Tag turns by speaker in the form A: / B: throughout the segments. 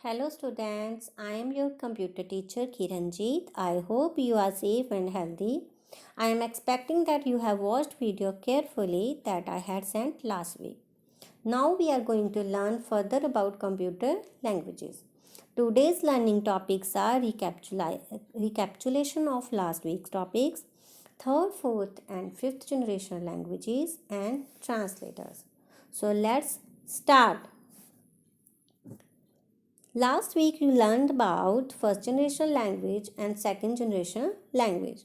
A: Hello students, I am your computer teacher Kiranjeet. I hope you are safe and healthy. I am expecting that you have watched video carefully that I had sent last week. Now we are going to learn further about computer languages. Today's learning topics are recapitulation of last week's topics, third, fourth and fifth generation languages and translators. So let's start. Last week you learned about first generation language and second generation language.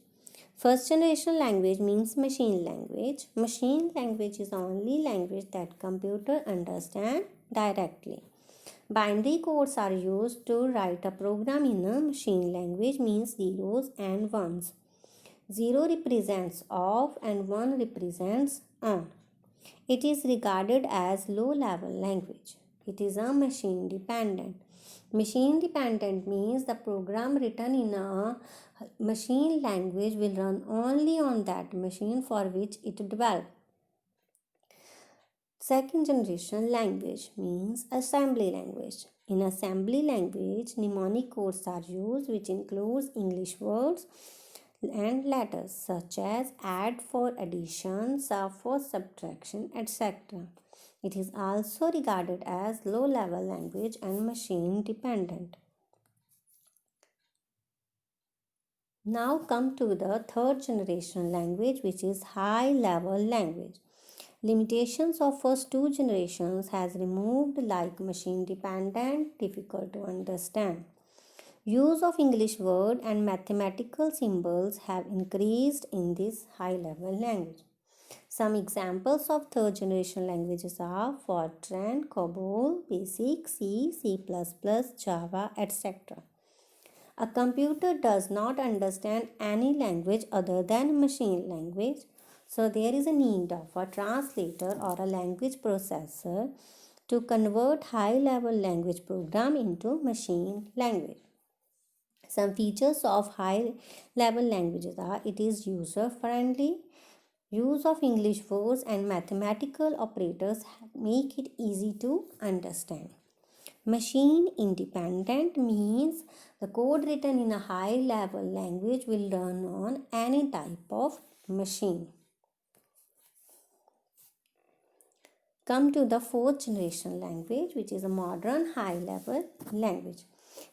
A: First generation language means machine language. Machine language is the only language that computer understand directly. Binary codes are used to write a program in a machine language means zeros and ones. 0 represents off and 1 represents on. It is regarded as low level language. It is a machine dependent. Machine dependent means the program written in a machine language will run only on that machine for which it developed. Second generation language means assembly language. In assembly language, mnemonic codes are used which includes English words and letters such as add for addition, sub for subtraction, etc. It is also regarded as low-level language and machine dependent. Now come to the third generation language, which is high-level language. Limitations of first two generations has removed like machine dependent, difficult to understand. Use of English word and mathematical symbols have increased in this high-level language. Some examples of third generation languages are Fortran, COBOL, BASIC, C, C++, Java, etc. A computer does not understand any language other than machine language, so there is a need of a translator or a language processor to convert high-level language program into machine language. Some features of high-level languages are it is user-friendly. Use of English words and mathematical operators make it easy to understand. Machine independent means the code written in a high level language will run on any type of machine. Come to the fourth generation language, which is a modern high level language.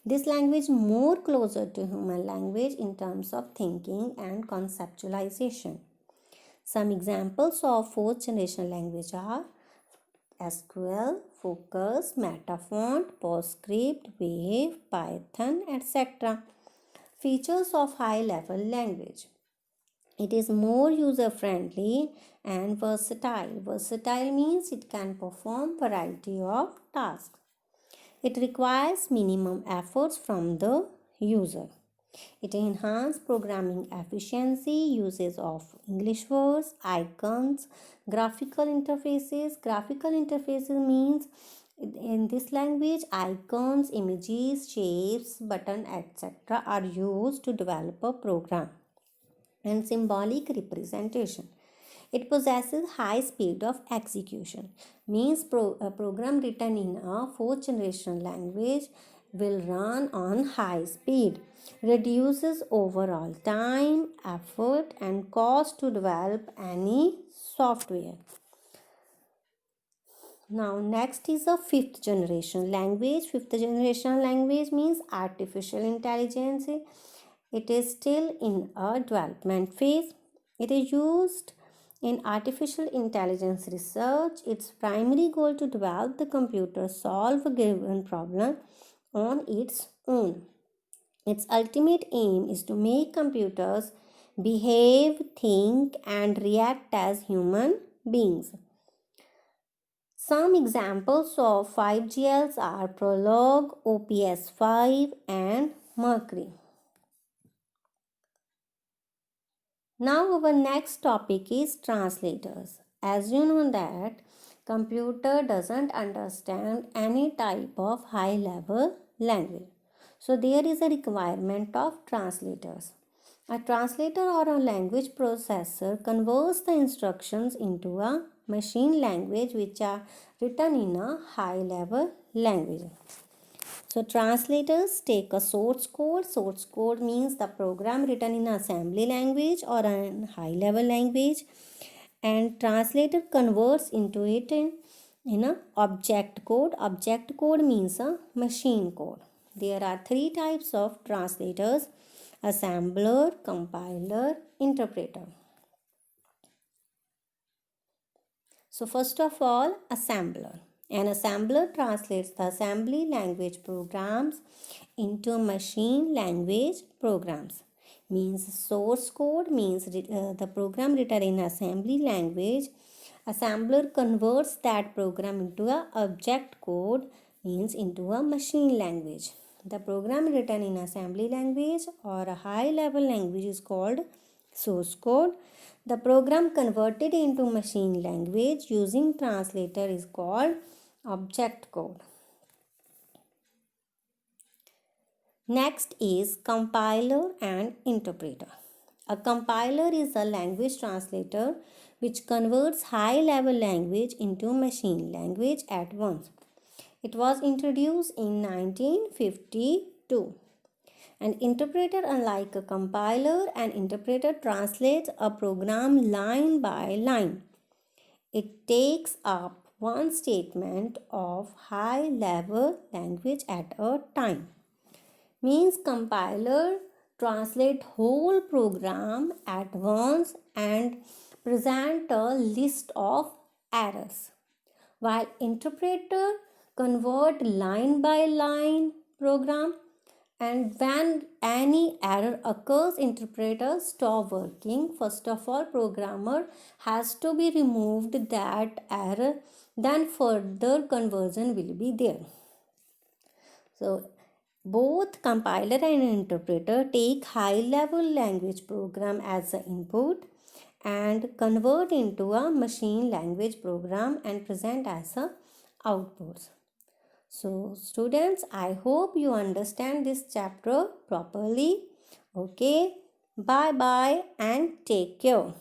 A: This language more closer to human language in terms of thinking and conceptualization. Some examples of fourth generation language are SQL, Focus, Metafont, PostScript, Wave, Python, etc. Features of high-level language. It is more user-friendly and versatile. Versatile means it can perform variety of tasks. It requires minimum efforts from the user. It enhances programming efficiency, uses of English words, icons, graphical interfaces. Graphical interfaces means in this language icons, images, shapes, button, etc. are used to develop a program. And symbolic representation. It possesses high speed of execution. Means a program written in a fourth generation language will run on high speed. Reduces overall time, effort and cost to develop any software. Now next is a fifth generation language. Fifth generation language means artificial intelligence. It is still in a development phase. It is used in artificial intelligence research. Its primary goal to develop the computer solve a given problem on its own. Its ultimate aim is to make computers behave, think and react as human beings. Some examples of 5GLs are Prolog, OPS5 and Mercury. Now our next topic is translators. As you know that computer doesn't understand any type of high level language. So there is a requirement of translators. A translator or a language processor converts the instructions into a machine language which are written in a high level language. So translators take a source code. Source code means the program written in assembly language or a high level language, and translator converts into it in a object code. Object code means a machine code. There are three types of translators: assembler, compiler, interpreter. So first of all, assembler. An assembler translates the assembly language programs into machine language programs. Means source code means the program written in assembly language. Assembler converts that program into a object code, means into a machine language. The program written in assembly language or a high level language is called source code. The program converted into machine language using translator is called object code. Next is compiler and interpreter. A compiler is a language translator which converts high level language into machine language at once. It was introduced in 1952. An interpreter, unlike a compiler, an interpreter translates a program line by line. It takes up one statement of high level language at a time. Means compiler translate whole program at once and present a list of errors, while interpreter convert line by line program, and when any error occurs, interpreter stop working. First of all, programmer has to be removed that error, then further conversion will be there. So both compiler and interpreter take high level language program as an input and convert into a machine language program and present as a outputs. So students, I hope you understand this chapter properly. Okay, bye bye and take care.